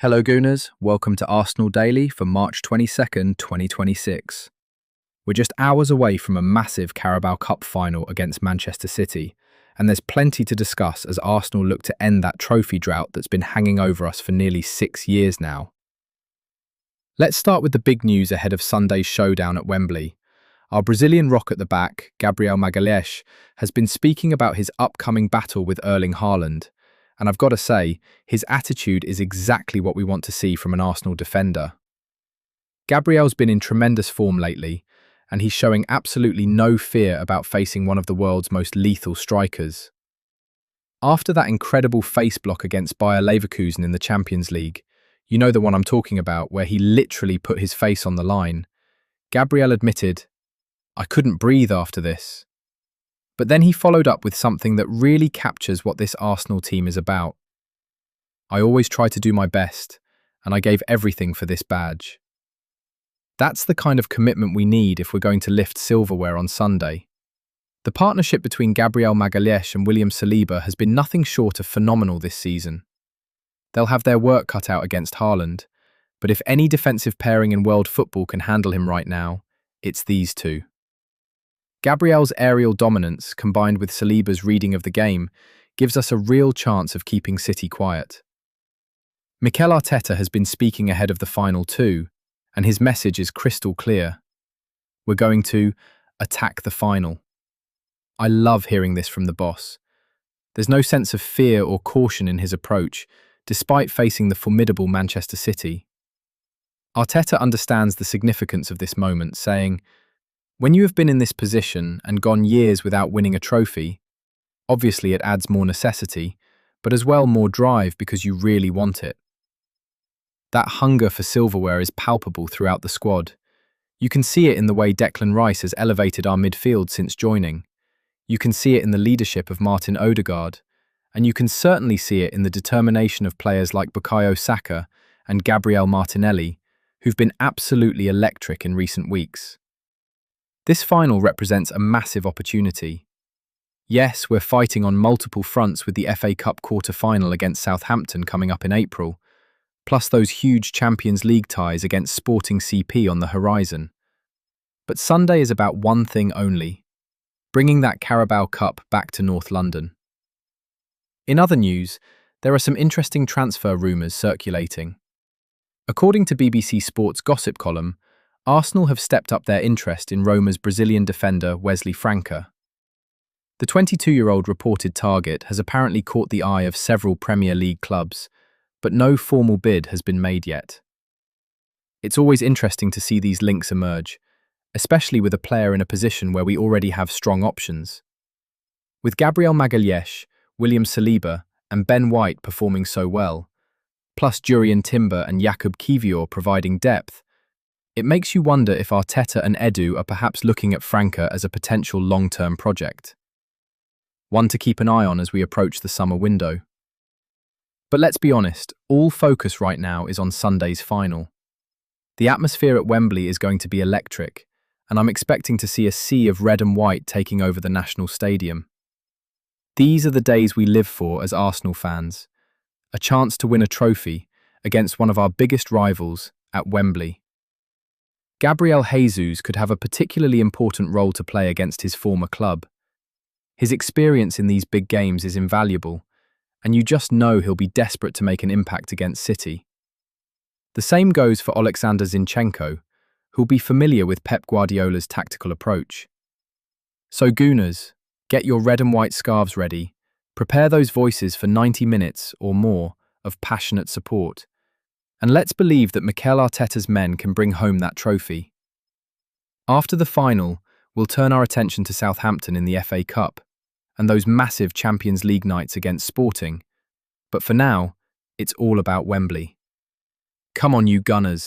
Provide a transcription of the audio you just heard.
Hello Gooners, welcome to Arsenal Daily for March 22nd, 2026. We're just hours away from a massive Carabao Cup final against Manchester City, and there's plenty to discuss as Arsenal look to end that trophy drought that's been hanging over us for nearly 6 years now. Let's start with the big news ahead of Sunday's showdown at Wembley. Our Brazilian rock at the back, Gabriel Magalhães, has been speaking about his upcoming battle with Erling Haaland. And I've got to say, his attitude is exactly what we want to see from an Arsenal defender. Gabriel's been in tremendous form lately, and he's showing absolutely no fear about facing one of the world's most lethal strikers. After that incredible face block against Bayer Leverkusen in the Champions League, you know the one I'm talking about, where he literally put his face on the line, Gabriel admitted, "I couldn't breathe after this." But then he followed up with something that really captures what this Arsenal team is about. "I always try to do my best, and I gave everything for this badge." That's the kind of commitment we need if we're going to lift silverware on Sunday. The partnership between Gabriel Magalhães and William Saliba has been nothing short of phenomenal this season. They'll have their work cut out against Haaland, but if any defensive pairing in world football can handle him right now, it's these two. Gabriel's aerial dominance, combined with Saliba's reading of the game, gives us a real chance of keeping City quiet. Mikel Arteta has been speaking ahead of the final too, and his message is crystal clear. We're going to attack the final. I love hearing this from the boss. There's no sense of fear or caution in his approach, despite facing the formidable Manchester City. Arteta understands the significance of this moment, saying, "When you have been in this position and gone years without winning a trophy, obviously it adds more necessity, but as well more drive because you really want it." That hunger for silverware is palpable throughout the squad. You can see it in the way Declan Rice has elevated our midfield since joining. You can see it in the leadership of Martin Ødegaard, and you can certainly see it in the determination of players like Bukayo Saka and Gabriel Martinelli, who've been absolutely electric in recent weeks. This final represents a massive opportunity. Yes, we're fighting on multiple fronts with the FA Cup quarter-final against Southampton coming up in April, plus those huge Champions League ties against Sporting CP on the horizon. But Sunday is about one thing only: bringing that Carabao Cup back to North London. In other news, there are some interesting transfer rumours circulating. According to BBC Sport's gossip column, Arsenal have stepped up their interest in Roma's Brazilian defender Wesley Franca. The 22-year-old reported target has apparently caught the eye of several Premier League clubs, but no formal bid has been made yet. It's always interesting to see these links emerge, especially with a player in a position where we already have strong options. With Gabriel Magalhães, William Saliba, and Ben White performing so well, plus Jurriën Timber and Jakub Kiwior providing depth, it makes you wonder if Arteta and Edu are perhaps looking at Franca as a potential long-term project. One to keep an eye on as we approach the summer window. But let's be honest, all focus right now is on Sunday's final. The atmosphere at Wembley is going to be electric, and I'm expecting to see a sea of red and white taking over the National Stadium. These are the days we live for as Arsenal fans. A chance to win a trophy against one of our biggest rivals at Wembley. Gabriel Jesus could have a particularly important role to play against his former club. His experience in these big games is invaluable, and you just know he'll be desperate to make an impact against City. The same goes for Alexander Zinchenko, who'll be familiar with Pep Guardiola's tactical approach. So Gooners, get your red and white scarves ready, prepare those voices for 90 minutes or more of passionate support. And let's believe that Mikel Arteta's men can bring home that trophy. After the final, we'll turn our attention to Southampton in the FA Cup and those massive Champions League nights against Sporting. But for now, it's all about Wembley. Come on, you Gunners.